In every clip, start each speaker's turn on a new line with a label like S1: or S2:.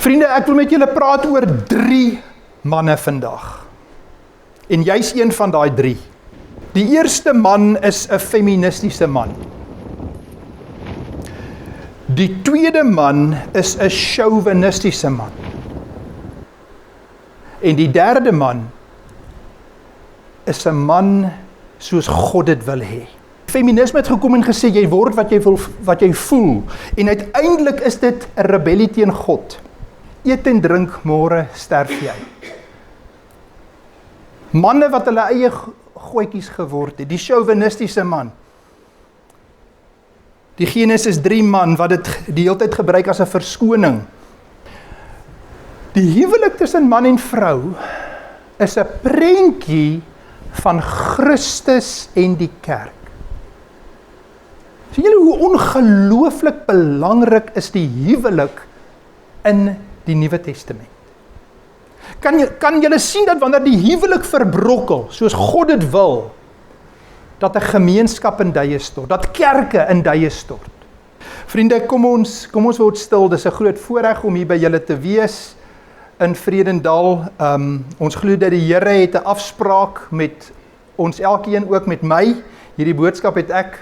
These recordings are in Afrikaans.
S1: Vriende, ek wil met julle praat oor 3 manne vandag. En jy's een van daai 3. Die eerste man is 'n feministiese man. Die tweede man is 'n chauvinistiese man. En die derde man is 'n man soos God dit wil hê. Feminisme het gekom en gesê jy word wat jy voel. En uiteindelik is dit 'n rebellie teen God. Eet en drink, môre sterf jy. Manne wat hulle eie goetjies geword het, die chauvinistiese man. Die Genesis 3 man wat dit die hele tyd gebruik as 'n verskoning. Die huwelik tussen man en vrou is 'n prentjie van Christus en die kerk. Sien julle hoe ongelooflik belangrik is die huwelik in die Nuwe Testament? Kan julle sien dat wanneer die huwelik verbrokkel, soos God dit wil, dat 'n gemeenskap in duie stort, dat kerke in duie stort. Vriende, kom ons word stil, dis 'n groot voorreg om hier by julle te wees in Vredendal. Ons glo dat die Here het 'n afspraak met ons elkeen, ook met my. Hierdie boodskap het ek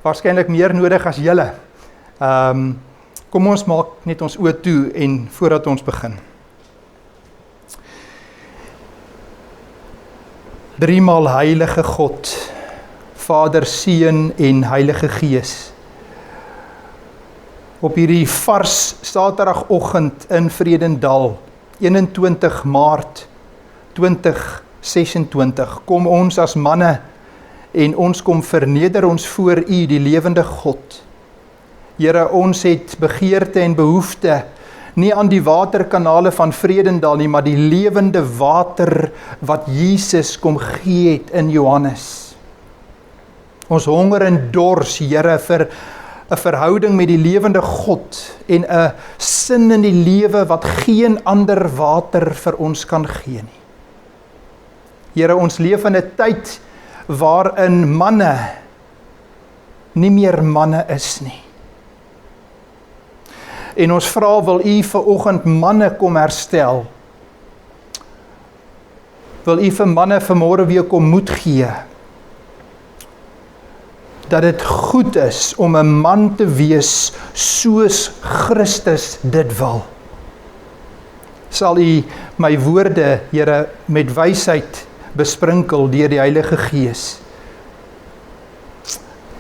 S1: waarskynlik meer nodig as julle. Kom ons maak net ons oë toe en voordat ons begin. 3 maal heilige God, Vader, Seun en Heilige Gees. Op hierdie vars Saterdagoggend in Vredendal, 21 Maart 2026, kom ons as manne en ons kom verneder ons voor U, die lewende God. Here, ons het begeerte en behoefte, nie aan die waterkanale van Vredendal nie, maar die lewende water wat Jesus kom gee het in Johannes. Ons honger en dors, Here, vir 'n verhouding met die lewende God en 'n sin in die lewe wat geen ander water vir ons kan gee nie. Here, ons leef in 'n tyd waarin manne nie meer manne is nie. En ons vra, wil U vanoggend manne kom herstel? Wil U vir manne vanmôre weer kom moed gee? Dat dit goed is om 'n man te wees soos Christus dit wil. Sal U my woorde, Here, met wysheid besprinkel deur die Heilige Gees.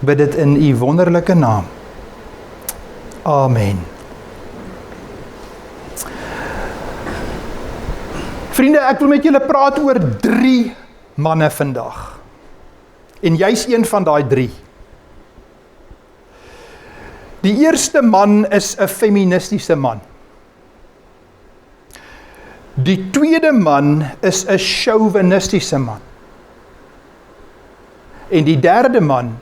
S1: Bid dit in U wonderlike naam. Amen. Vriende, ek wil met julle praat oor 3 manne vandag. En jy's een van daai 3. Die eerste man is 'n feministiese man. Die tweede man is 'n chauvinistiese man. En die derde man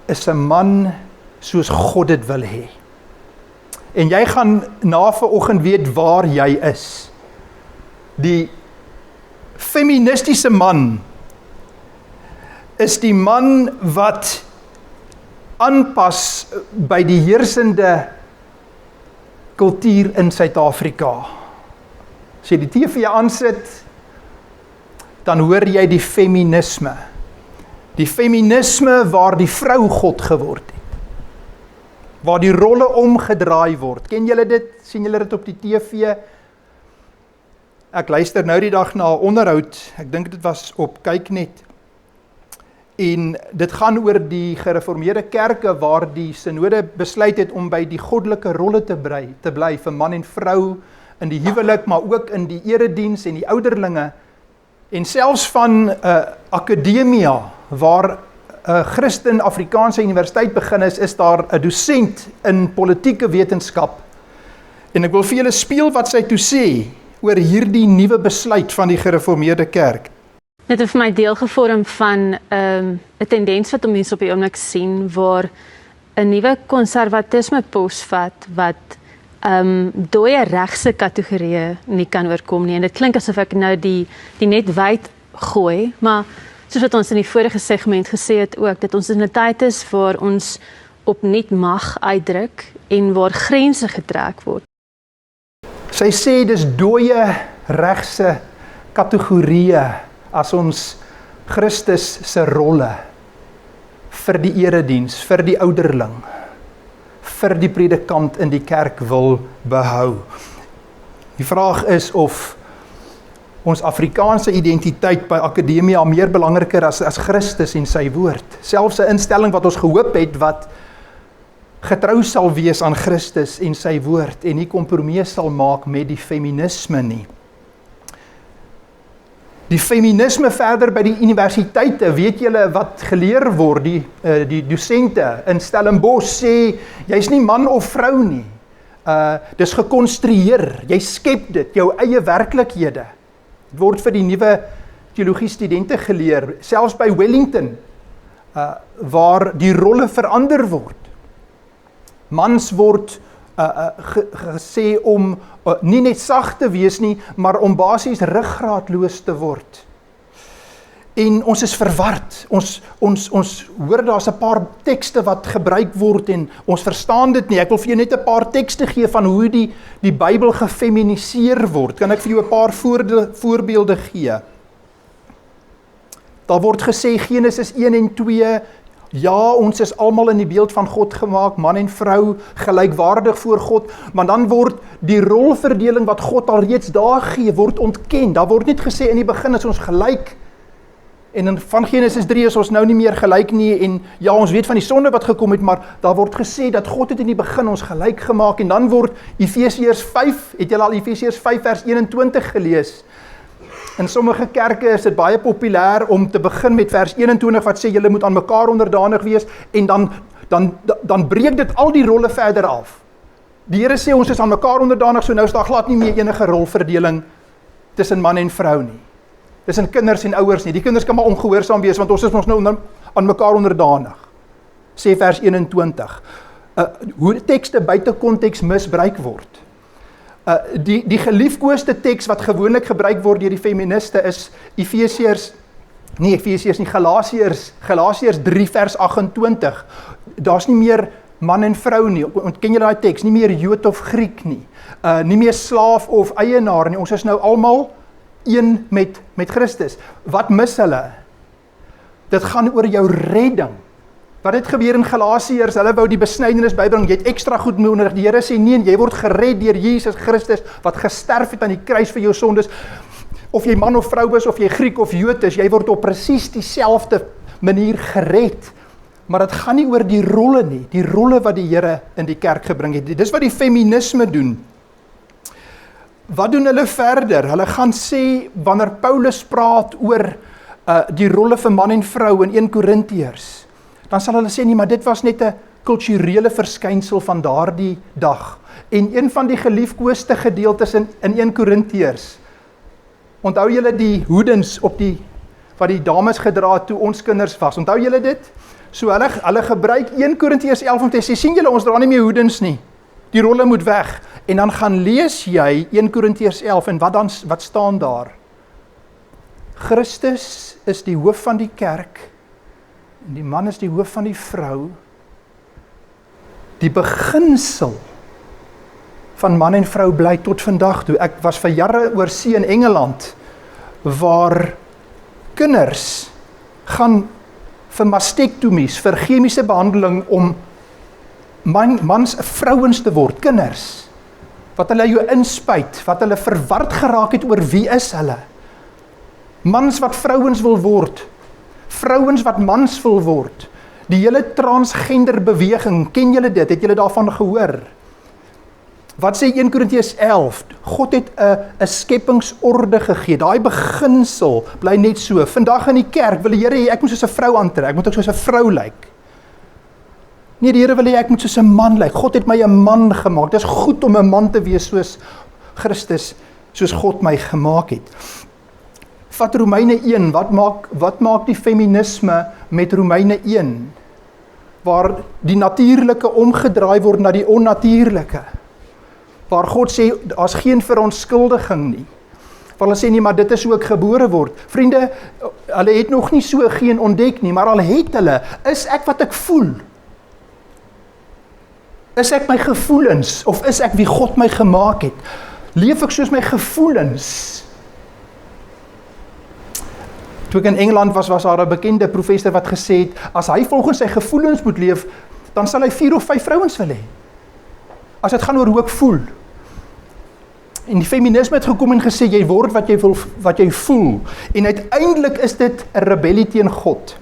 S1: is 'n man soos God dit wil hê. En jy gaan na vanoggend weet waar jy is. Die feministiese man is die man wat aanpas by die heersende kultuur in Suid-Afrika. As jy die TV aansit, dan hoor jy die feminisme. Die feminisme waar die vrou God geword het. Waar die rolle omgedraai word. Ken julle dit? Sien julle dit op die TV? Ek luister nou die dag na 'n onderhoud, ek dink dit was op Kyknet. En dit gaan oor die gereformeerde kerke waar die synode besluit het om by die goddelike rolle te bly vir man en vrou in die huwelik, maar ook in die erediens en die ouderlinge. En selfs van akademia waar 'n Christen Afrikaanse universiteit begin is daar 'n dosent in politieke wetenskap. En ek wil vir julle speel wat sy toe sê oor hierdie nuwe besluit van die gereformeerde kerk.
S2: Dit het vir my deel gevorm van 'n tendens wat mense op die oomblik sien waar 'n nuwe konservatisme posvat wat dooie regse kategorieë nie kan oorkom nie. En dit klink asof ek nou die net wyd gooi, maar soos wat ons in die vorige segment gesê het ook, dat ons in 'n tyd is waar ons opnuut mag uitdruk en waar grense getrek word.
S1: Sy sê dis dooie regse kategorieë as ons Christus se rolle vir die erediens, vir die ouderling, vir die predikant in die kerk wil behou. Die vraag is of ons Afrikaanse identiteit by Akademia meer belangriker as Christus en sy woord. Selfs 'n instelling wat ons gehoop het wat getrou sal wees aan Christus en sy woord en nie kompromie sal maak met die feminisme nie. Die feminisme verder by die universiteite, weet julle wat geleer word, die dosente in Stellenbosch sê, jy's nie man of vrou nie. Dis gekonstrueer, jy skep dit, jou eie werklikhede. Dit word vir die nuwe teologie studente geleer, selfs by Wellington, waar die rolle verander word. Mans word gesê om nie net sag te wees nie, maar om basies ruggraatloos te word. En ons is verward. Ons hoor daar's 'n paar tekste wat gebruik word en ons verstaan dit nie. Ek wil vir jou net 'n paar tekste gee van hoe die Bybel gefeminiseer word. Kan ek vir jou 'n paar voorbeelde gee? Daar word gesê Genesis 1 en 2, ja, ons is almal in die beeld van God gemaak, man en vrou, gelykwaardig voor God, maar dan word die rolverdeling wat God alreeds daar gee, word ontken. Daar word net gesê in die begin is ons gelyk, en van Genesis 3 is ons nou nie meer gelyk nie, en ja, ons weet van die sonde wat gekom het, maar daar word gesê dat God het in die begin ons gelyk gemaak, en dan word Efesiërs 5, het julle al Efesiërs 5 vers 21 gelees? In sommige kerke is dit baie populêr om te begin met vers 21 wat sê julle moet aan mekaar onderdanig wees, en dan breek dit al die rolle verder af. Die Here sê ons is aan mekaar onderdanig, so nou is daar glad nie meer enige rolverdeling tussen man en vrou nie. Tussen kinders en ouers nie. Die kinders kan maar ongehoorsaam wees, want ons is ons nou aan mekaar onderdanig. Sê vers 21. Hoe tekste buite konteks misbruik word. Die geliefkoeste teks wat gewoonlik gebruik word deur die feministe is Galasiërs 3 vers 28. Daar's nie meer man en vrou nie. Ken julle daai teks? Nie meer Jood of Griek nie. Nie meer slaaf of eienaar nie. Ons is nou almal een met Christus. Wat mis hulle? Dit gaan oor jou redding. Wat het gebeur in Galasiërs? Hulle wou die besnydenis bybring, jy het ekstra goed nodig. Die Here sê nee, jy word gered deur Jesus Christus wat gesterf het aan die kruis vir jou sondes. Of jy man of vrou is, of jy Griek of Jood is, jy word op presies dieselfde manier gered. Maar dit gaan nie oor die rolle nie, die rolle wat die Here in die kerk gebring het. Dis wat die feminisme doen. Wat doen hulle verder? Hulle gaan sê, wanneer Paulus praat oor die rolle vir man en vrou in 1 Korintiërs, dan sal hulle sê, nee, maar dit was net 'n kulturele verskynsel van daardie dag. En een van die geliefkoeste gedeeltes in 1 Korintiërs, onthou julle die hoedens wat die dames gedra het toe ons kinders was, onthou julle dit? So hulle gebruik 1 Korintiërs 11 om te sê, sien julle, ons dra nie meer hoedens nie, die rolle moet weg. En dan gaan lees jy 1 Korintiërs 11 en wat staan daar? Christus is die hoof van die kerk, en die man is die hoof van die vrou. Die beginsel van man en vrou bly tot vandag toe. Ek was vir jare oor see in Engeland, waar kinders gaan vir mastektomies, vir chemiese behandeling om mans vrouens te word, kinders, wat hulle jou inspuit, wat hulle verward geraak het oor wie is hulle. Mans wat vrouens wil word, vrouens wat mans wil word, die hele transgender beweging, ken julle dit, het julle daarvan gehoor? Wat sê 1 Korintiërs 11? God het 'n skepingsorde gegee, daai beginsel bly net so. Vandag in die kerk wil die Here hê ek moet soos 'n vrou aantrek, ek moet ook soos 'n vrou lyk. Nee, die Here wil hê ek moet soos 'n man lyk. God het my 'n man gemaak. Dit is goed om 'n man te wees soos Christus, soos God my gemaak het. Vat Romeine 1, wat maak die feminisme met Romeine 1? Waar die natuurlike omgedraai word na die onnatuurlike. Waar God sê, daar's geen verontskuldiging nie. Waar hulle sê nie, maar dit is hoe ek gebore word. Vriende, hulle het nog nie so geen ontdek nie, maar al het hulle, is ek wat ek voel? Is ek my gevoelens, of is ek wie God my gemaak het? Leef ek soos my gevoelens? Toe ek in Engeland was daar 'n bekende professor wat gesê het, as hy volgens sy gevoelens moet leef, dan sal hy 4 of 5 vrouens wil hê. As dit gaan oor hoe ek voel. En die feminisme het gekom en gesê, jy word wat jy voel. En uiteindelik is dit 'n rebellie teen God.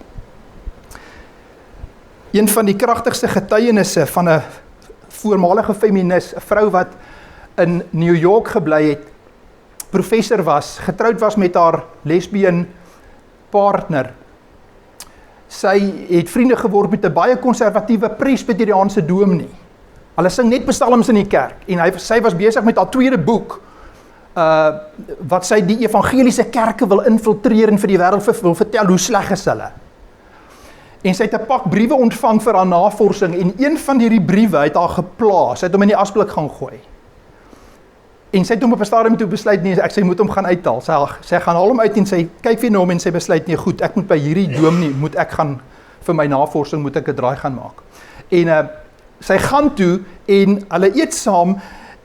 S1: Een van die kragtigste getuienisse van 'n voormalige feminis, 'n vrou wat in New York gebly het, professor was, getroud was met haar lesbien partner. Sy het vriende geword met 'n baie konservatiewe presbyteriaanse dominee. Hulle sing net psalms in die kerk, en sy was besig met haar tweede boek, wat sy die evangeliese kerke wil infiltreer en vir die wêreld wil vertel hoe sleg is hulle. En sy het 'n pak briewe ontvang vir haar navorsing, en een van hierdie briewe het haar geplaas, sy het hom in die asblik gaan gooi. En sy het hom op 'n stadium toe besluit, nee, sy moet hom gaan uithaal. Sy gaan haal hom uit en sy kyk weer na hom en sy besluit, nee goed, ek moet by hierdie dominee, moet ek gaan, vir my navorsing moet ek 'n draai gaan maak. En sy gaan toe en hulle eet saam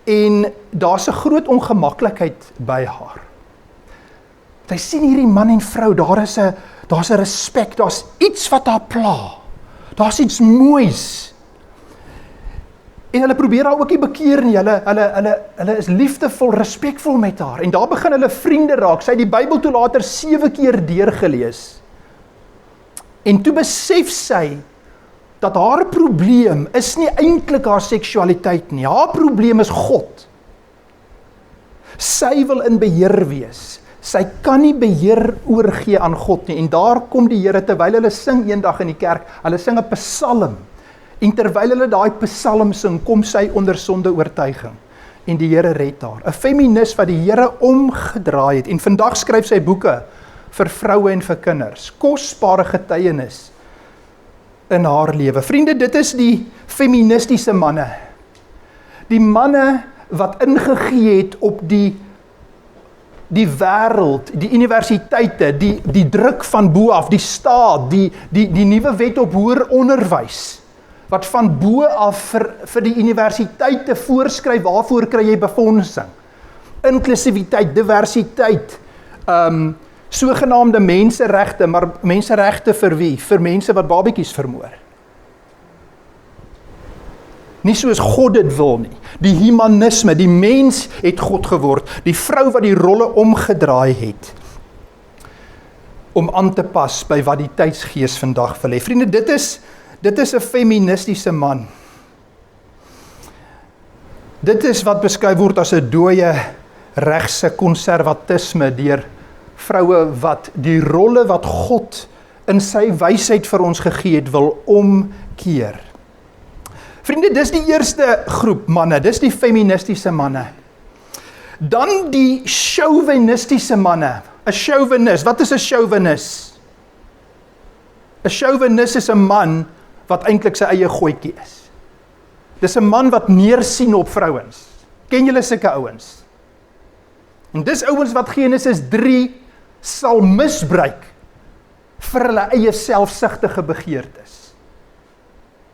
S1: en daar's 'n groot ongemaklikheid by haar. Sy sien hierdie man en vrou, daar's 'n respek, daar's iets wat haar pla. Daar's iets moois. En hulle probeer haar ook nie bekeer nie, hulle is liefdevol, respekvol met haar, en daar begin hulle vriende raak. Sy het die Bybel toe later 7 keer deurgelees. En toe besef sy, dat haar probleem is nie eintlik haar seksualiteit nie, haar probleem is God. Sy wil in beheer wees, sy kan nie beheer oorgee aan God nie, en daar kom die Here, terwyl hulle sing eendag in die kerk, hulle sing 'n psalm, en terwyl hulle daai psalm sing, kom sy onder sondeoortuiging, en die Here red haar. 'n Feminis wat die Here omgedraai het, en vandag skryf sy boeke vir vroue en vir kinders, kosbare getuienis in haar lewe. Vriende, dit is die feministiese manne. Die manne wat ingegee het op die wêreld, die universiteite, die druk van bo af, die staat, die nuwe wet op hoër onderwys, wat van bo af vir die universiteite voorskryf, waarvoor kry jy befondsing? Inklusiwiteit, diversiteit, sogenaamde menseregte, maar menseregte vir wie? Vir mense wat babetjies vermoor. Nie soos God dit wil nie. Die humanisme, die mens het God geword, die vrou wat die rolle omgedraai het, om aan te pas by wat die tydsgees vandag wil hê. Vriende, dit is 'n feministiese man. Dit is wat beskryf word as 'n dooie regse konservatisme deur vroue wat die rolle wat God in sy wysheid vir ons gegee het, wil omkeer. Vriende, dis die eerste groep manne, dis die feministiese manne. Dan die chauvinistiese manne. 'n Chauvinist, wat is 'n chauvinist? 'n Chauvinist is 'n man wat eintlik sy eie goetjie is. Dis 'n man wat neersien op vrouens. Ken julle sulke ouens? En dis ouens wat Genesis 3 sal misbruik vir hulle eie selfsugtige begeertes.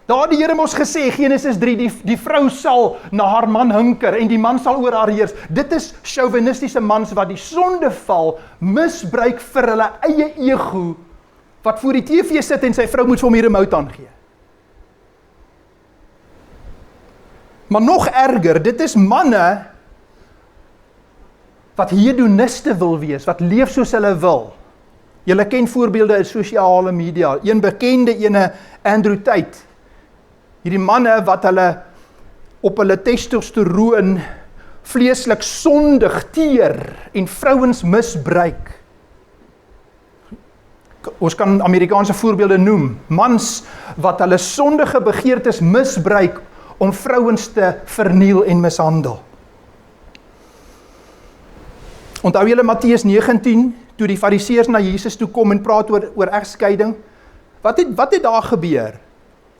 S1: Daar het die Here mos gesê, Genesis 3, die vrou sal na haar man hinker en die man sal oor haar heers. Dit is chauvinistiese mans wat die sondeval misbruik vir hulle eie ego, wat voor die TV sit en sy vrou moet vir hom die remote aangee. Maar nog erger, dit is manne wat hedoniste wil wees, wat leef soos hulle wil. Julle ken voorbeelde in sosiale media, een bekende ene, Andrew Tate. Hierdie manne wat hulle op hulle testosteroon vleeslik sondig teer en vrouens misbruik. Ons kan Amerikaanse voorbeelde noem, mans wat hulle sondige begeertes misbruik om vrouens te verniel en mishandel. Onthou julle Matteus 19, toe die fariseërs na Jesus toe kom en praat oor egskeiding? Wat het daar gebeur?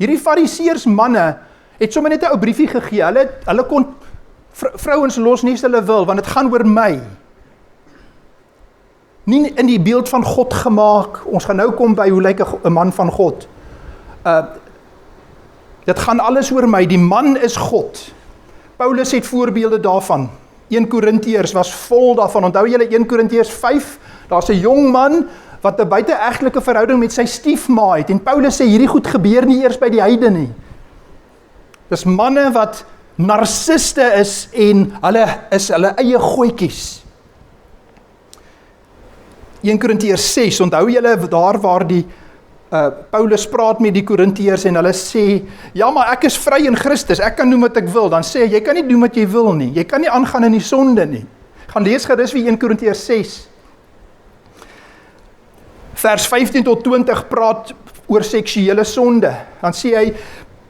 S1: Hierdie fariseërs manne het sommer net 'n ou briefie gegee. Hulle kon vrouens los nie as hulle wil, want dit gaan oor my. Nie in die beeld van God gemaak. Ons gaan nou kom by hoe lyk 'n man van God. Dit gaan alles oor my. Die man is God. Paulus het voorbeelde daarvan. 1 Korintiërs was vol daarvan. Onthou julle 1 Korintiërs 5? Daar's 'n jong man wat 'n buiteegtelike verhouding met sy stiefma het. En Paulus sê hierdie goed gebeur nie eers by die heidene nie. Dis manne wat narciste is en hulle is hulle eie goetjies. 1 Korintiërs 6, onthou julle daar waar die Paulus praat met die Korintiërs en hulle sê, ja, maar ek is vry in Christus, ek kan doen wat ek wil. Dan sê hy, jy kan nie doen wat jy wil nie. Jy kan nie aangaan in die sonde nie. Gaan lees gerus wie 1 Korintiërs 6. Vers 15 tot 20 praat oor seksuele sonde. Dan sê hy,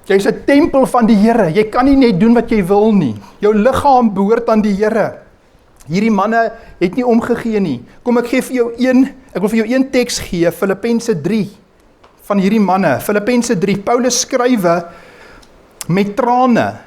S1: jy's 'n tempel van die Here. Jy kan nie net doen wat jy wil nie. Jou liggaam behoort aan die Here. Hierdie manne het nie omgegee nie. Kom ek wil vir jou een teks gee, Filippense 3. Van hierdie manne, Filippense 3, Paulus skrywe met trane,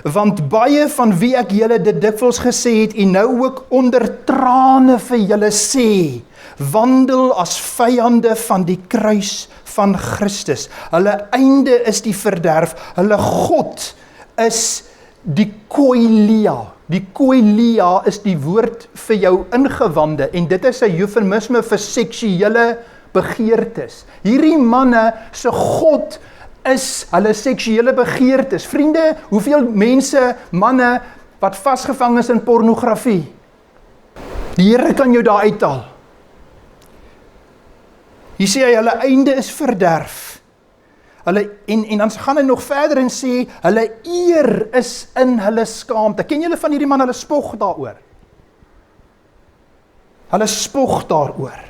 S1: want baie van wie ek julle dit dikwels gesê het, en nou ook onder trane vir julle sê, wandel as vyande van die kruis van Christus. Hulle einde is die verderf, hulle God is die koilia. Die koilia is die woord vir jou ingewande, en dit is 'n eufemisme vir seksuele begeertes. Hierdie manne se God is hulle seksuele begeertes. Vriende, hoeveel mense, manne, wat vasgevang is in pornografie? Die Here kan jou daar uithaal. Hier sê hy, hulle einde is verderf. En dan gaan hy nog verder en sê, hulle eer is in hulle skaamte. Ken julle van hierdie man, hulle spog daaroor? Hulle spog daaroor.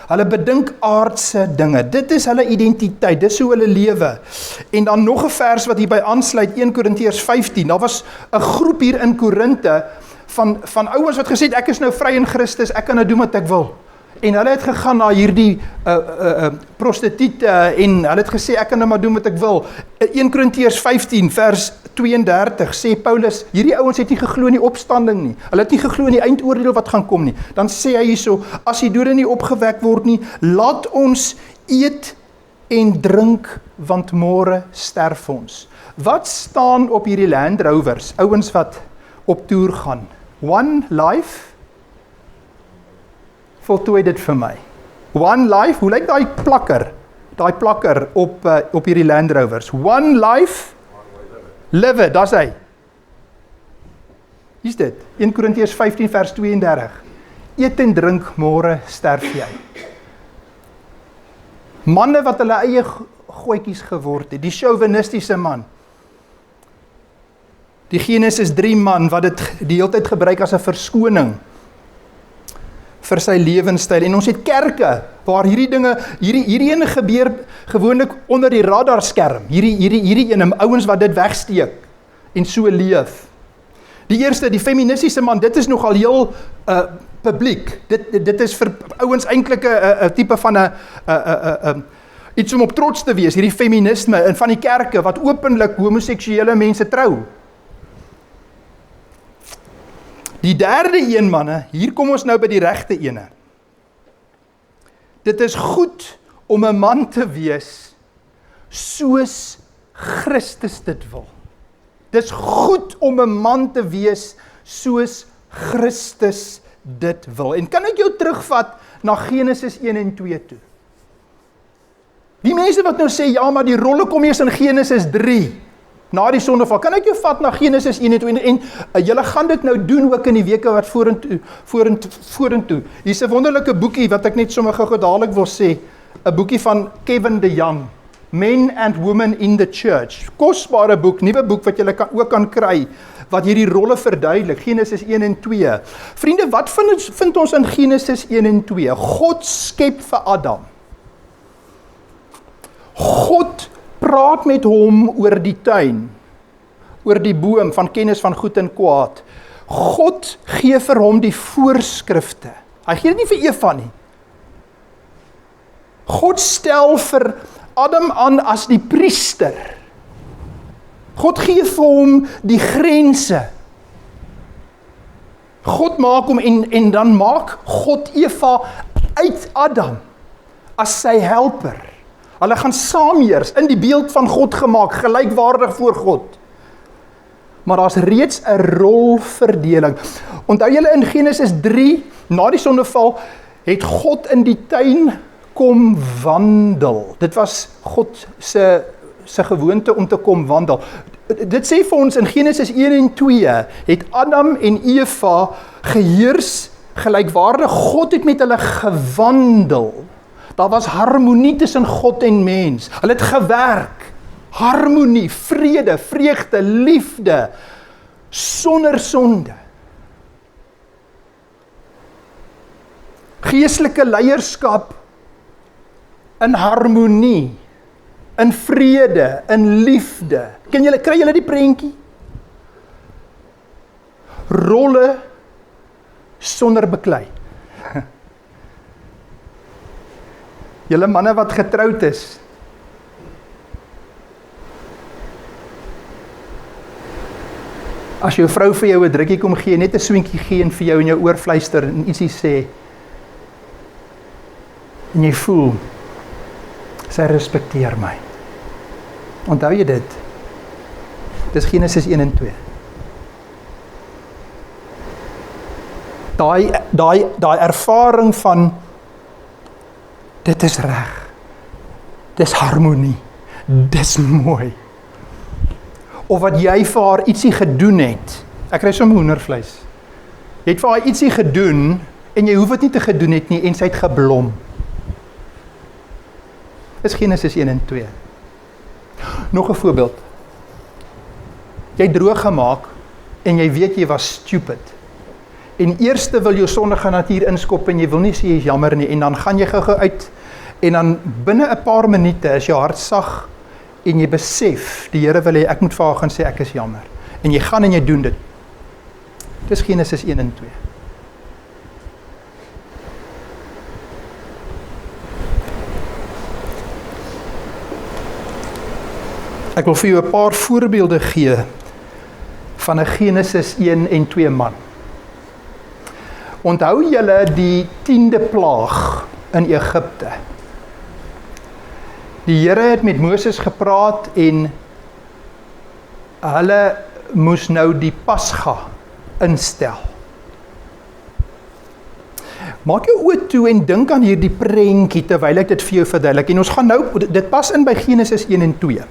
S1: Hulle bedink aardse dinge. Dit is hulle identiteit, dis hoe hulle lewe. En dan nog 'n vers wat hierby aansluit, 1 Korintiërs 15. Daar was 'n groep hier in Korinte van ouens wat gesê het, ek is nou vry in Christus, ek kan nou doen wat ek wil. En hulle het gegaan na hierdie prostituie en hulle het gesê, ek kan nou maar doen wat ek wil. 1 Korintiërs 15 vers 32 sê Paulus, hierdie ouens het nie geglo in die opstanding nie. Hulle het nie geglo in die eindoordeel wat gaan kom nie. Dan sê hy hierso, as die dode nie opgewek word nie, laat ons eet en drink, want môre sterf ons. Wat staan op hierdie Land Rovers, ouens wat op toer gaan? One life? Voltooi dit vir my. One life, hoe lyk daai plakker op hierdie Land Rovers? One life, live it, daar's hy. Hier's dit, 1 Korintiërs 15 vers 32. Eet en drink, môre sterf jy. Manne wat hulle eie goetjies geword het, die chauvinistiese man. Die Genesis 3 man wat dit die hele tyd gebruik as 'n verskoning vir sy lewenstyl. En ons het kerke waar hierdie dinge, hierdie ene gebeur gewoonlik onder die radarskerm. Hierdie ene, ouens wat dit wegsteek en so leef. Die eerste, die feministiese man, dit is nogal heel publiek. Dit is vir ouens eintlik 'n tipe van iets om op trots te wees, hierdie feminisme en van die kerke wat openlik homoseksuele mense trou. Die derde een, manne, hier kom ons nou by die regte ene. Dit is goed om 'n man te wees soos Christus dit wil. Dit is goed om 'n man te wees soos Christus dit wil. En kan ek jou terugvat na Genesis 1 en 2 toe? Die mense wat nou sê, ja, maar die rolle kom eers in Genesis 3. Na die sondeval, kan ek jou vat na Genesis 1 en 2 en julle gaan dit nou doen ook in die weke wat vorentoe. Hier's 'n wonderlike boekie wat ek net sommer gou dadelik wil sê, 'n boekie van Kevin DeYoung, Men and Women in the Church. Kosbare boek, nuwe boek wat julle ook kan kry, wat hierdie rolle verduidelik, Genesis 1 en 2. Vriende, wat vind ons in Genesis 1 en 2? God skep vir Adam. God praat met hom oor die tuin, oor die boom van kennis van goed en kwaad. God gee vir hom die voorskrifte. Hy gee dit nie vir Eva nie. God stel vir Adam aan as die priester. God gee vir hom die grense. God maak hom en dan maak God Eva uit Adam as sy helper. Hulle gaan saam heers, in die beeld van God gemaak, gelykwaardig voor God. maar daar's reeds 'n rolverdeling. Onthou julle in Genesis 3, na die sondeval, het God in die tuin kom wandel. Dit was God se gewoonte om te kom wandel. Dit sê vir ons in Genesis 1 en 2, het Adam en Eva geheers gelykwaardig. God het met hulle gewandel. Daar was harmonie tussen God en mens. Hulle het gewerk. Harmonie, vrede, vreugde, liefde, sonder sonde. Geestelike leierskap in harmonie, in vrede, in liefde. Kry julle die prentjie? Rolle sonder beklei. Julle manne wat getroud is, as jou vrou vir jou 'n drukkie kom gee, net 'n swinkie gee en vir jou in jou oor fluister en ietsie sê, en jy voel, sy respekteer my. Onthou jy dit? Dis Genesis 1 en 2. Daai ervaring van, dit is reg, dis harmonie, dis mooi. Of wat jy vir haar ietsie gedoen het, ek kry sommer hoendervleis, jy het vir haar ietsie gedoen, en jy hoef dit nie te gedoen het nie, en sy het geblom. Dis Genesis 1 en 2. Nog 'n voorbeeld. Jy droog gemaak, en jy weet jy was stupid. En eerste wil jou sondige natuur inskop, en jy wil nie sê jy is jammer nie, en dan gaan jy gou uit, en dan binne 'n paar minute is jou hart sag, en jy besef, die Here wil hê, ek moet vir haar gaan sê, ek is jammer. En jy gaan en jy doen dit. Dis Genesis 1 en 2. Ek wil vir jou 'n paar voorbeelde gee van 'n Genesis 1 en 2 man. Onthou julle die 10de plaag in Egipte? Die Here het met Moses gepraat en hulle moes nou die Pasga instel. Maak jou oë toe en dink aan hierdie prentjie terwyl ek dit vir jou verduidelik. En ons gaan nou, dit pas in by Genesis 1 en 2.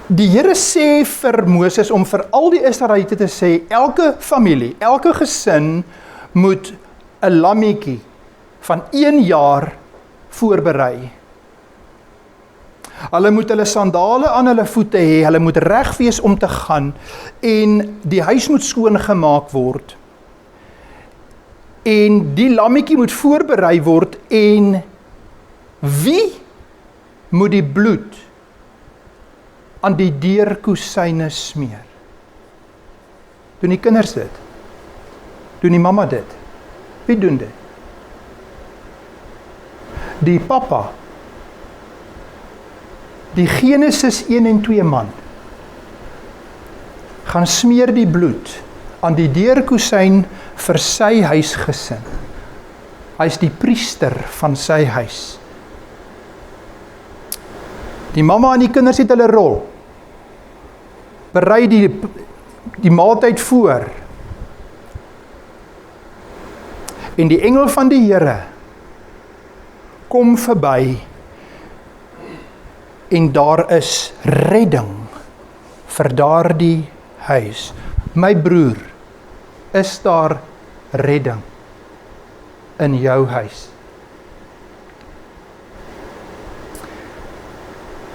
S1: Die Here sê vir Moses om vir al die Israeliete te sê, elke familie, elke gesin moet 'n lammetjie van 1 jaar voorberei. Hulle moet hulle sandale aan hulle voete hê, hulle moet reg wees om te gaan, en die huis moet skoongemaak word. En die lammetjie moet voorberei word, en wie moet die bloed aan die deurkusyne smeer? Doen die kinders dit? Doen die mamma dit? Wie doen dit? Die papa. Die Genesis 1 en 2 man gaan smeer die bloed aan die deurkusyn vir sy huisgesin. Hy is die priester van sy huis. Die mamma en die kinders het hulle rol. Berei die maaltyd voor. En die engel van die Here kom verby, en daar is redding vir daardie huis. My broer, is daar redding in jou huis?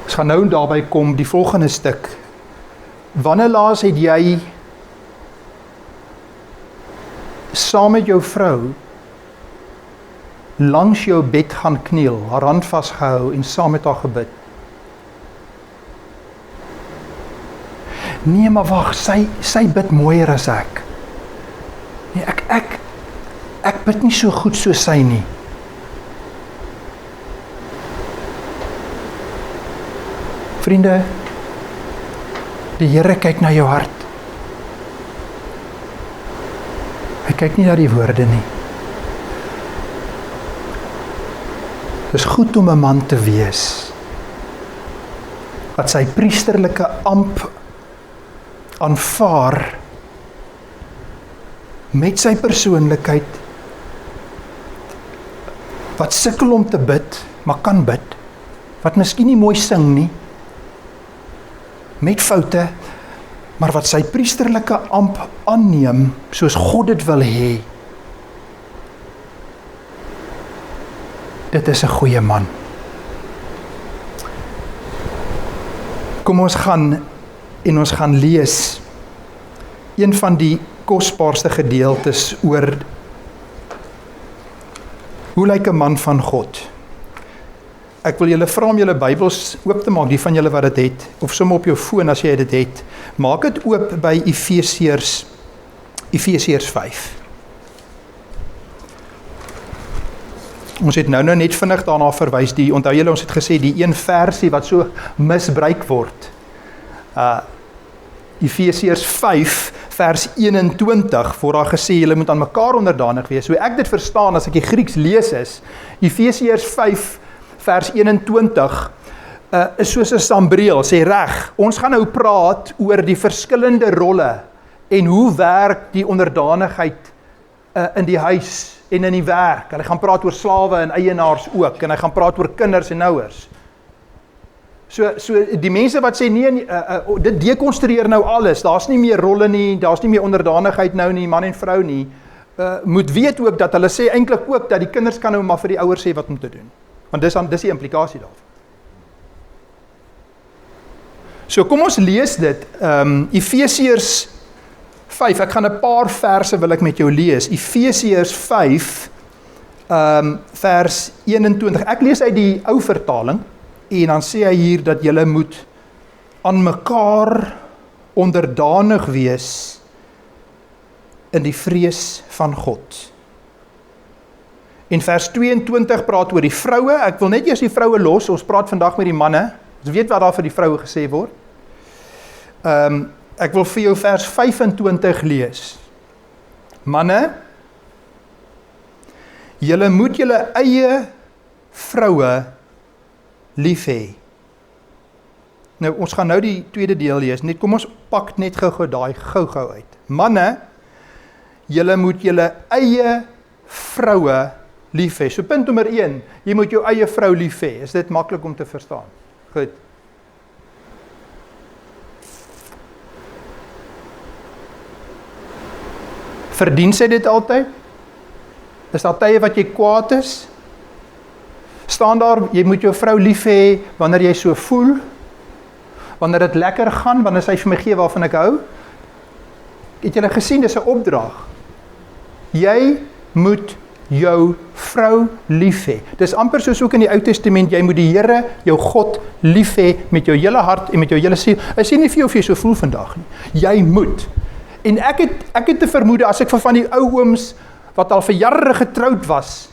S1: Ons gaan nou daarby kom, die volgende stuk. Wanneer laas het jy saam met jou vrou langs jou bed gaan kniel, haar hand vasgehou en saam met haar gebid? Nee, maar wag, sy bid mooier as ek. Nee, ek bid nie so goed soos sy nie. Vriende, die Here kyk na jou hart. Hy kyk nie na die woorde nie. Dit is goed om 'n man te wees wat sy priesterlike amp aanvaar met sy persoonlikheid, wat sukkel om te bid, maar kan bid, wat miskien nie mooi sing nie, met foute, maar wat sy priesterlike amp aanneem, soos God dit wil hê. Dit is 'n goeie man. Kom ons gaan en ons gaan lees een van die kosbaarste gedeeltes oor hoe lyk 'n man van God. Ek wil julle vra om julle Bybels oop te maak, die van julle wat dit het, of sommer op jou foon as jy dit het. Maak dit oop by Efesiërs 5. Ons het nou net vinnig daarna verwys, onthou julle, ons het gesê, die een versie wat so misbruik word. Efesiërs 5, vers 21, word daar gesê, julle moet aan mekaar onderdanig wees. So ek dit verstaan, as ek die Grieks lees is, Efesiërs 5, vers 21, is soos 'n sambreel, sê reg, ons gaan nou praat oor die verskillende rolle, en hoe werk die onderdanigheid in die huis, en in die werk. Hy gaan praat oor slawe en eienaars ook, en hy gaan praat oor kinders en ouers. So die mense wat sê, nee, dit dekonstrueer nou alles, daar's nie meer rolle nie, daar's nie meer onderdanigheid nou nie, man en vrou nie, moet weet ook dat hulle sê eintlik ook, dat die kinders kan nou maar vir die ouers sê wat om te doen. Want dis die implikasie daarvan. So kom ons lees dit, Efesiërs 5, ek gaan 'n paar verse wil ek met jou lees, Efesiërs 5, vers 21, ek lees uit die ou vertaling, en dan sê hy hier dat julle moet aan mekaar onderdanig wees in die vrees van God. En vers 22 praat oor die vroue, ek wil net eers die vroue los, ons praat vandag met die manne, ons weet wat daar vir die vroue gesê word. Ek wil vir jou vers 25 lees. Manne, julle moet julle eie vroue lief hê. Nou, ons gaan nou die tweede deel lees, net kom ons pak net gou daai gou uit. Manne, julle moet julle eie vroue lief hê. So punt nommer 1, jy moet jou eie vrou lief hê. Is dit maklik om te verstaan? Goed. Verdien sy dit altyd? Is daar tye wat jy kwaad is? Staan daar, jy moet jou vrou lief hê wanneer jy so voel, wanneer dit lekker gaan, wanneer sy vir my gee waarvan ek hou. Het julle gesien, dis 'n opdrag. Jy moet jou vrou lief hê. Dis amper soos ook in die Ou Testament, jy moet die Here, jou God, lief hê met jou hele hart en met jou hele siel. Ek sê nie vir jou of jy so voel vandag nie. Jy moet. En ek het te vermoed, as ek van die ou ooms, wat al vir jare getroud was,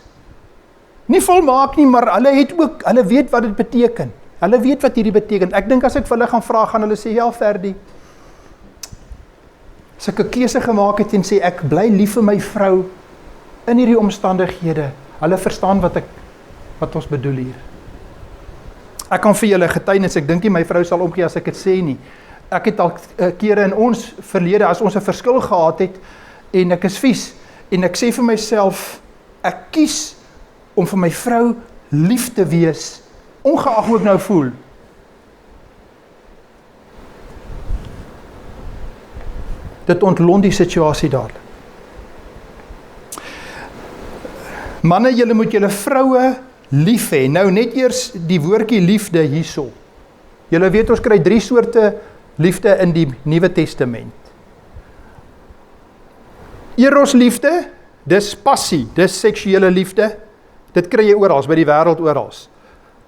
S1: nie volmaak nie, maar hulle weet wat dit beteken. Hulle weet wat hierdie beteken. Ek dink as ek vir hulle gaan vra, gaan hulle sê, ja, Ferdi, as ek 'n keuse gemaak het en sê, ek bly lief vir my vrou in hierdie omstandighede, hulle verstaan wat ons bedoel hier. Ek kan vir julle getuienis, ek dink nie my vrou sal omgee as ek dit sê nie. Ek het al kere in ons verlede, as ons 'n verskil gehad het, en ek is vies, en ek sê vir myself, ek kies om vir my vrou lief te wees, ongeag hoe ek nou voel. Dit ontlont die situasie dadelik. Manne, julle moet julle vroue lief hê. Nou net eers die woordjie liefde hierso. Julle weet ons kry 3 soorte liefde in die Nuwe Testament. Eros liefde, dis passie, dis seksuele liefde. Dit kry jy oral, by die wêreld oral.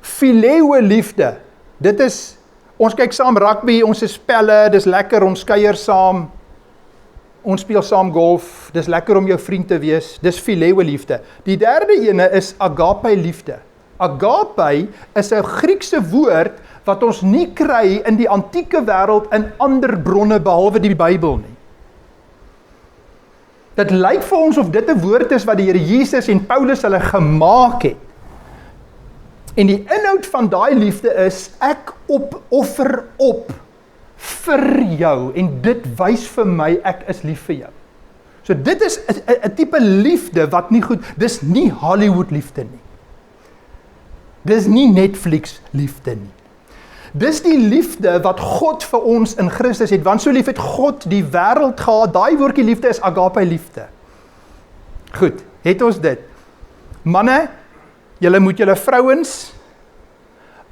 S1: Phileo liefde, dit is, ons kyk saam rugby, ons is spelle, dis lekker, ons kuier saam, ons speel saam golf, dis lekker om jou vriend te wees, dis phileo liefde. Die derde ene is agape liefde. Agape is 'n Griekse woord wat ons nie kry in die antieke wêreld in ander bronne behalwe die Bybel nie. Dit lyk vir ons of dit 'n woord is wat die Here Jesus en Paulus hulle gemaak het. En die inhoud van daai liefde is, ek opoffer op vir jou, en dit wys vir my, ek is lief vir jou. So dit is 'n tipe liefde wat nie goed, dis nie Hollywood liefde nie. Dis nie Netflix liefde nie. Dis die liefde wat God vir ons in Christus het, want so lief het God die wêreld gehad, daai woordjie liefde is agape liefde. Goed, het ons dit. Manne, julle moet julle vrouens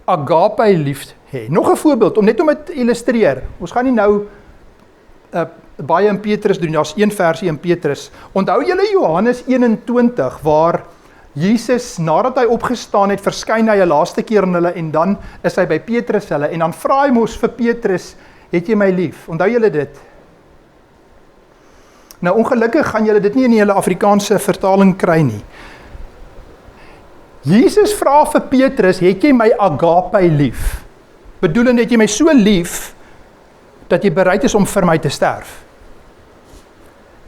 S1: agape lief hê. Nog 'n voorbeeld, om dit te illustreer. Ons gaan nie nou baie in Petrus doen, daar's een versie in Petrus. Onthou julle Johannes 21, waar Jesus, nadat hy opgestaan het, verskyn hy 'n laaste keer aan hulle, en dan is hy by Petrus hulle, en dan vra hy mos vir Petrus, het jy my lief? Onthou julle dit? Nou ongelukkig gaan julle dit nie in die hele Afrikaanse vertaling kry nie. Jesus vra vir Petrus, het jy my agape lief? Bedoelende, het jy my so lief, dat jy bereid is om vir my te sterf?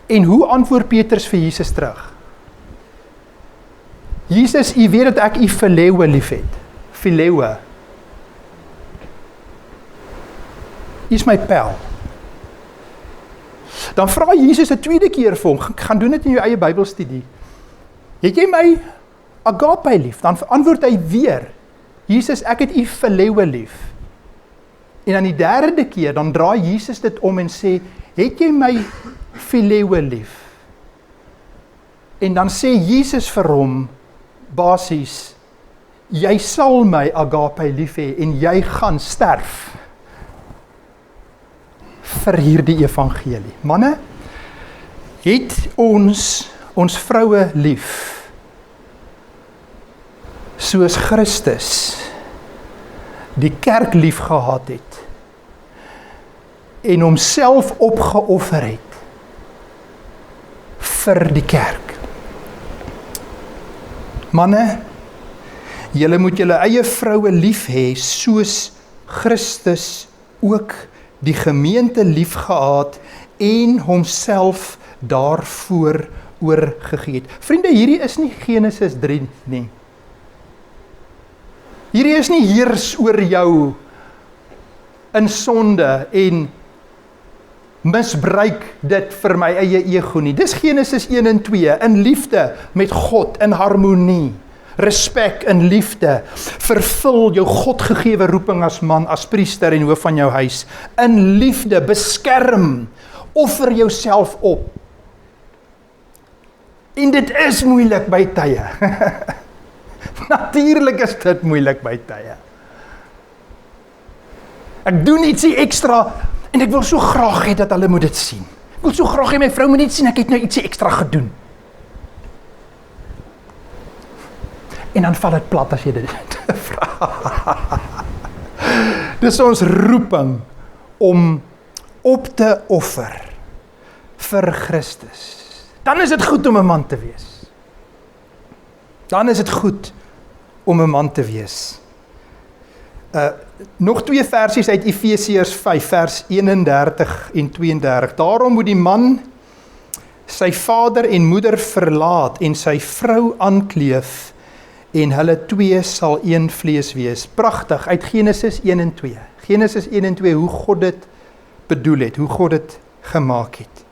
S1: En hoe antwoord Petrus vir Jesus terug? Jesus, u weet dat ek u phileo lief het. Phileo. U is my pel. Dan vra Jesus 'n tweede keer vir hom, gaan doen dit in jou eie Bybelstudie. Het jy my agape lief? Dan antwoord hy weer, Jesus, ek het u phileo lief. En dan die derde keer, dan draai Jesus dit om en sê, het jy my phileo lief? En dan sê Jesus vir hom, basies, jy sal my agape lief hê en jy gaan sterf vir hierdie evangelie. Manne, het ons vroue lief, soos Christus die kerk lief gehad het, en homself opgeoffer het, vir die kerk. Manne, julle moet julle eie vroue lief hê, soos Christus ook die gemeente lief gehad en homself daarvoor oorgegee het. Vriende, hierdie is nie Genesis 3 nie. Hierdie is nie heers oor jou in sonde en misbruik dit vir my eie ego nie. Dis Genesis 1 en 2, in liefde met God, in harmonie, respek in liefde, vervul jou Godgegewe roeping as man, as priester en hoof van jou huis, in liefde, beskerm, offer jouself op. En dit is moeilik by tye. Natuurlik is dit moeilik by tye. Ek doen ietsie ekstra, en ek wil so graag hê dat hulle moet dit sien. Ek wil so graag hê my vrou moet dit sien, ek het nou ietsie ekstra gedoen. En dan val dit plat as jy dit vra. Dis ons roeping om op te offer vir Christus. Dan is dit goed om 'n man te wees. Dan is dit goed om 'n man te wees. Nog 2 versies uit Efesiërs 5, vers 31 en 32. Daarom moet die man sy vader en moeder verlaat en sy vrou aankleef, en hulle twee sal een vlees wees. Pragtig, uit Genesis 1 en 2. Genesis 1 en 2, hoe God dit bedoel het, hoe God dit gemaak het.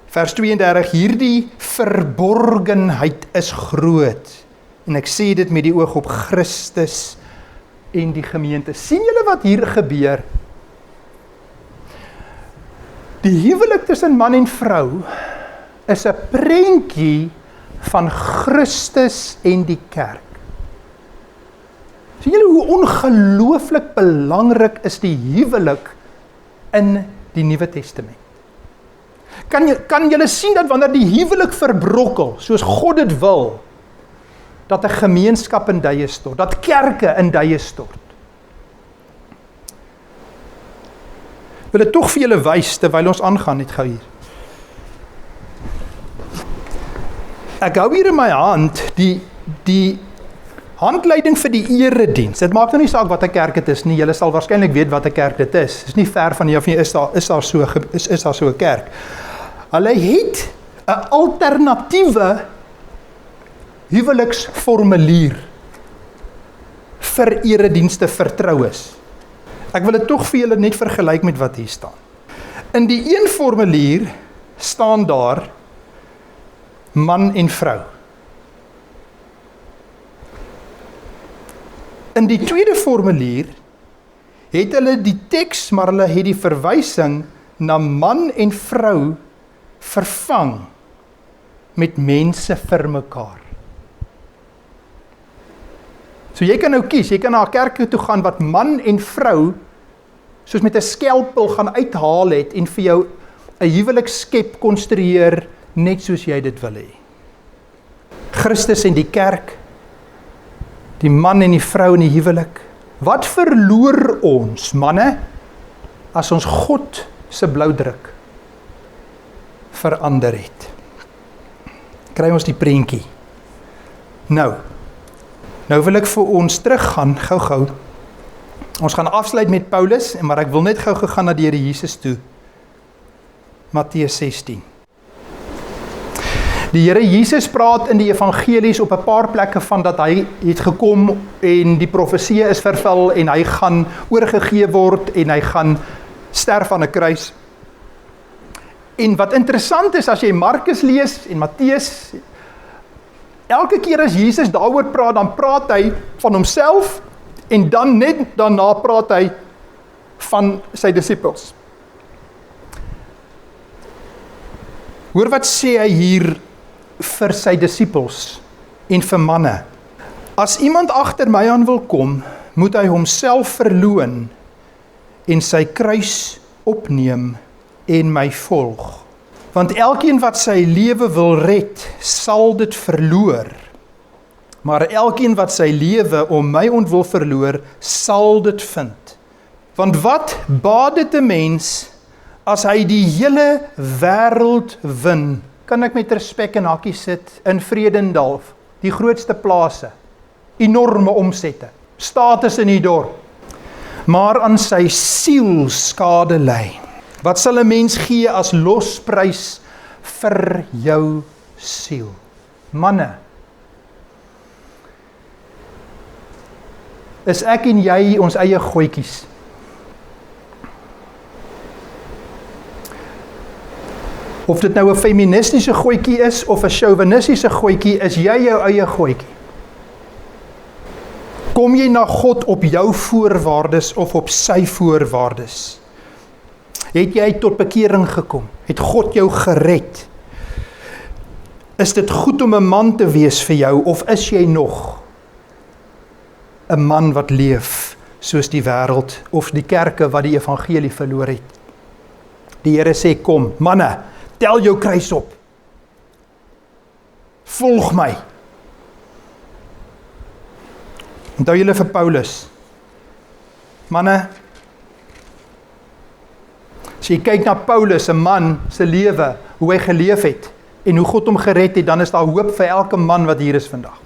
S1: Vers 32, hierdie verborgenheid is groot, en ek sê dit met die oog op Christus en die gemeente. Sien julle wat hier gebeur? Die huwelik tussen man en vrou is 'n prentjie van Christus en die kerk. Sien julle hoe ongelooflik belangrik is die huwelik in die Nuwe Testament? Kan julle sien dat wanneer die huwelik verbrokkel, soos God dit wil, dat 'n gemeenskap in duie stort, dat kerke in duie stort? Wil dit tog vir julle wys, terwyl ons aangaan, net gou hier. Ek hou hier in my hand die handleiding vir die erediens. Dit maak nou nie saak wat 'n kerk dit is nie, julle sal waarskynlik weet wat 'n kerk dit is. Dit is nie ver van jou, is daar so 'n kerk. Hulle het 'n alternatiewe huweliksformulier vir eredienste vir troues. Ek wil dit tog vir julle net vergelyk met wat hier staan. In die een formulier staan daar man en vrou. In die tweede formulier het hulle die teks, maar hulle het die verwysing na man en vrou vervang met mense vir mekaar. So jy kan nou kies, jy kan na 'n kerk toe gaan wat man en vrou soos met 'n skelpel gaan uithaal het en vir jou 'n huwelik skep, konstrueer net soos jy dit wil hê. Christus en die kerk, die man en die vrou in die huwelik. Wat verloor ons, manne, as ons God se bloudruk verander het? Kry ons die prentjie. Nou wil ek vir ons teruggaan, gou. Ons gaan afsluit met Paulus, maar ek wil net gou gaan na die Here Jesus toe. Matteus 16. Die Here Jesus praat in die evangelies op 'n paar plekke van dat hy het gekom en die profesie is vervul en hy gaan oorgegee word en hy gaan sterf aan 'n kruis. En wat interessant is, as jy Markus lees en Matteus, elke keer as Jesus daaroor praat, dan praat hy van homself en dan net daarna praat hy van sy disippels. Hoor wat sê hy hier vir sy disippels en vir manne. As iemand agter my aan wil kom, moet hy homself verloon en sy kruis opneem en my volg. Want elkeen wat sy lewe wil red, sal dit verloor. Maar elkeen wat sy lewe om my ontwil verloor, sal dit vind. Want wat baat dit 'n mens as hy die hele wêreld win? Kan ek met respek en hakkie sit in Vredendal, die grootste plase, enorme omsette, status in die dorp, maar aan sy siel skade ly. Wat sal 'n mens gee as losprys vir jou siel? Manne, is ek en jy ons eie goetjies? Of dit nou 'n feministiese goetjie is of 'n chauvinistiese goetjie, is jy jou eie goetjie? Kom jy na God op jou voorwaardes of op sy voorwaardes? Het jy tot bekering gekom? Het God jou gered? Is dit goed om 'n man te wees vir jou, of is jy nog 'n man wat leef soos die wêreld of die kerke wat die evangelie verloor het? Die Here sê, kom, manne, tel jou kruis op. Volg my. Onthou julle vir Paulus. Manne, as jy kyk na Paulus, 'n man se lewe, hoe hy geleef het en hoe God hom gered het, dan is daar hoop vir elke man wat hier is vandag.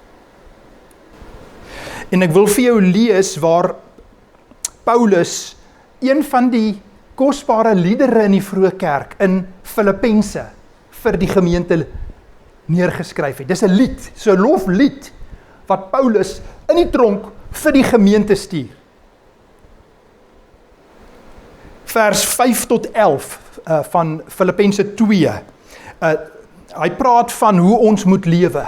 S1: En ek wil vir jou lees waar Paulus, een van die kosbare liedere in die vroeë kerk in Filippense vir die gemeente neergeskryf het. Dis 'n lied, so 'n loflied wat Paulus in die tronk vir die gemeente stuur. Vers 5 tot 11 van Filippense 2. Hy praat van hoe ons moet lewe.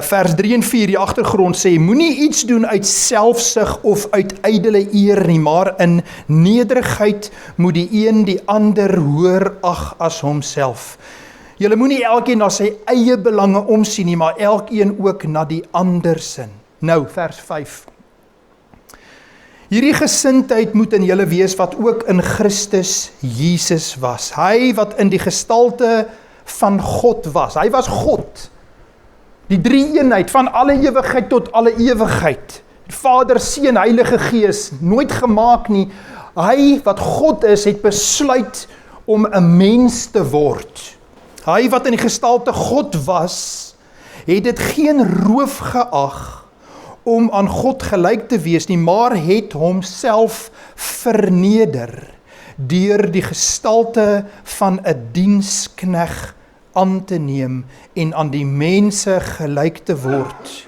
S1: Vers 3 en 4, die agtergrond sê, moenie iets doen uit selfsug of uit ydelle eer nie, maar in nederigheid moet die een die ander hoër ag as homself. Julle moenie elkeen na sy eie belange omsien nie, maar elkeen ook na die ander sin. Nou, vers 5. Hierdie gesindheid moet in julle wees wat ook in Christus Jesus was. Hy wat in die gestalte van God was. Hy was God. Die drie eenheid van alle ewigheid tot alle ewigheid. Vader, Seun, Heilige Gees, nooit gemaak nie. Hy wat God is, het besluit om 'n mens te word. Hy wat in die gestalte God was, het dit geen roof geag om aan God gelyk te wees nie, maar het homself verneder deur die gestalte van 'n diensknegt aan te neem en aan die mense gelyk te word.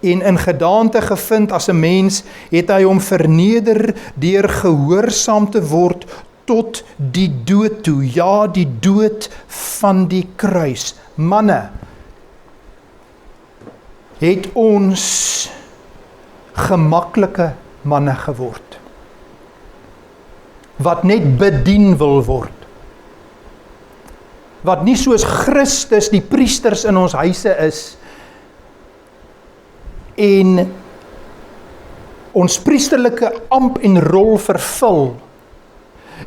S1: en in gedaante gevind as 'n mens, het hy hom verneder deur gehoorsaam te word tot die dood toe, ja, die dood van die kruis. Manne, het ons gemaklike manne geword, wat net bedien wil word, wat nie soos Christus die priesters in ons huise is, en ons priesterlike amp en rol vervul,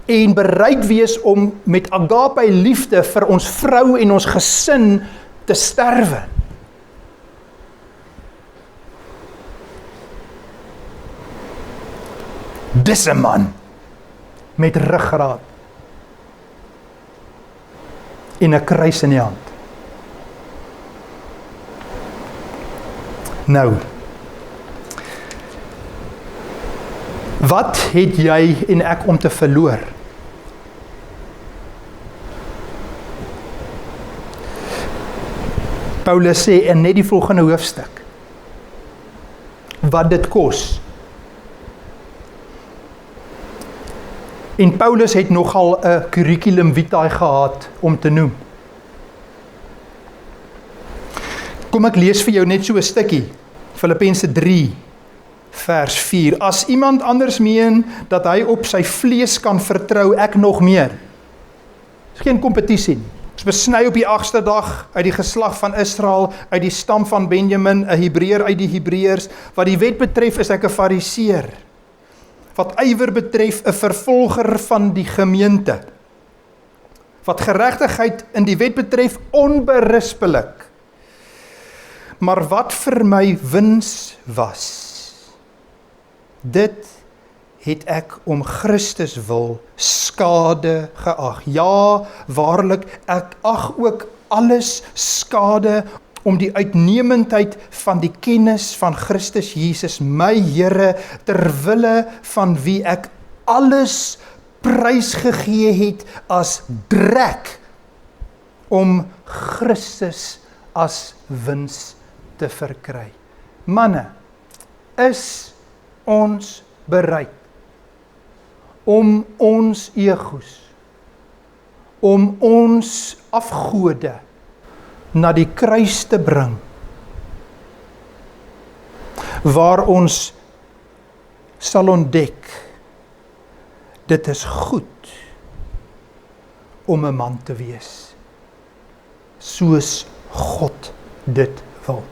S1: en bereid wees om met agape liefde vir ons vrou en ons gesin te sterwe. Dis 'n man met ruggraat en 'n kruis in die hand. Nou, wat het jy en ek om te verloor? Paulus sê in net die volgende hoofstuk, wat dit kos. En Paulus het nogal 'n curriculum vitae gehad om te noem. Kom ek lees vir jou net so 'n stukkie, Filippense 3, vers 4. As iemand anders meen dat hy op sy vlees kan vertrou, ek nog meer. Dis geen kompetisie nie. Ons besny op die 8ste dag uit die geslag van Israel, uit die stam van Benjamin, 'n Hebreër uit die Hebreërs. Wat die wet betref is ek 'n Fariseer. Wat ywer betref 'n vervolger van die gemeente. Wat geregtigheid in die wet betref onberispelik. Maar wat vir my wins was, dit het ek om Christus wil skade geag. Ja, waarlik, ek ag ook alles skade om die uitnemendheid van die kennis van Christus Jesus, my Here, ter wille van wie ek alles prysgegee het as drek, om Christus as wins te verkry. Manne, is ons bereid om ons egos, om ons afgode na die kruis te bring, waar ons sal ontdek, dit is goed om 'n man te wees, soos God dit wil.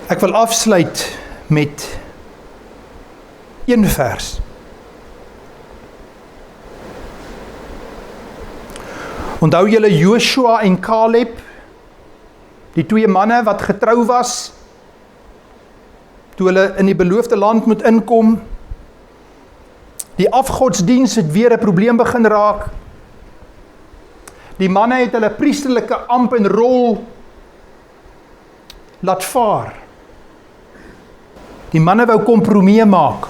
S1: Ek wil afsluit met een vers. Onthou julle Joshua en Caleb, die twee manne wat getrou was, toe hulle in die beloofde land moet inkom, die afgodsdiens het weer 'n probleem begin raak. Die manne het hulle priesterlike amp en rol laat vaar. Die manne wou kompromie maak.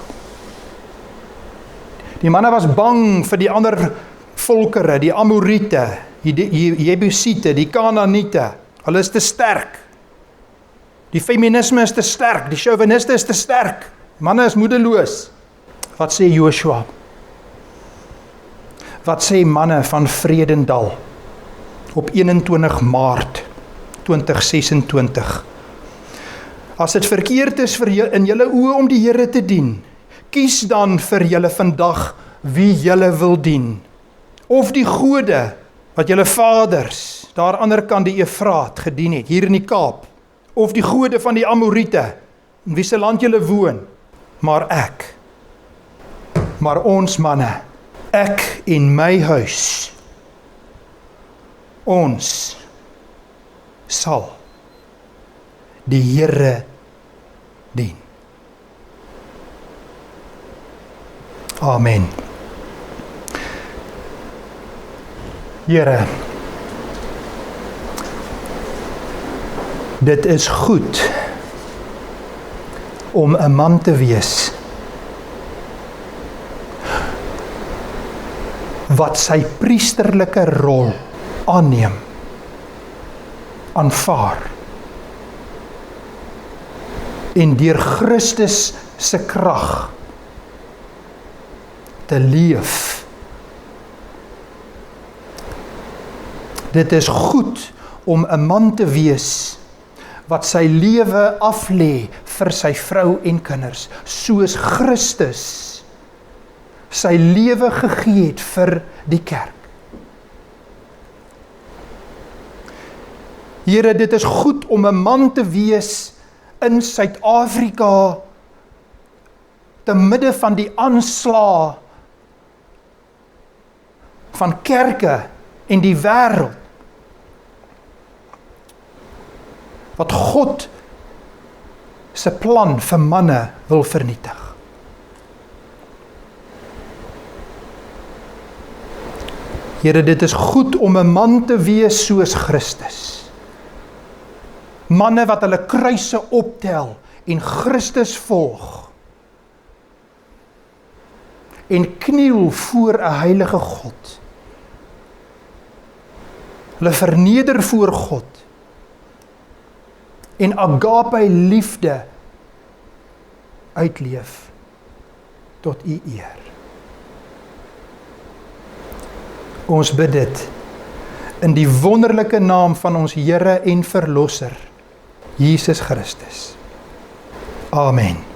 S1: Die manne was bang vir die ander volkere, die Amorite, die Jebusiete, die Kanaaniete. Hulle is te sterk. Die feminisme is te sterk, die chauviniste is te sterk. Manne is moedeloos. Wat sê Joshua? Wat sê manne van Vredendal op 21 Maart 2026? As dit verkeerd is in julle oë om die Here te dien, kies dan vir julle vandag wie julle wil dien. Of die gode wat julle vaders daar ander kant die Efraat gedien het, hier in die Kaap, of die gode van die Amorite, in wie se land julle woon, maar ons manne, ek en my huis, ons sal die Here dien. Amen. Here, dit is goed om 'n man te wees wat sy priesterlike rol aanneem aanvaar en deur Christus se krag te leef. Dit is goed om 'n man te wees wat sy lewe aflê vir sy vrou en kinders, soos Christus sy lewe gegee het vir die kerk. Here, dit is goed om 'n man te wees in Suid-Afrika te midde van die aanslae van kerke en die wêreld, wat God se plan vir manne wil vernietig. Here, dit is goed om 'n man te wees soos Christus. Manne wat hulle kruise optel en Christus volg en kniel voor 'n heilige God. Hulle verneder voor God en agape liefde uitleef tot U eer. Ons bid dit in die wonderlike naam van ons Here en Verlosser, Jesus Christus. Amen.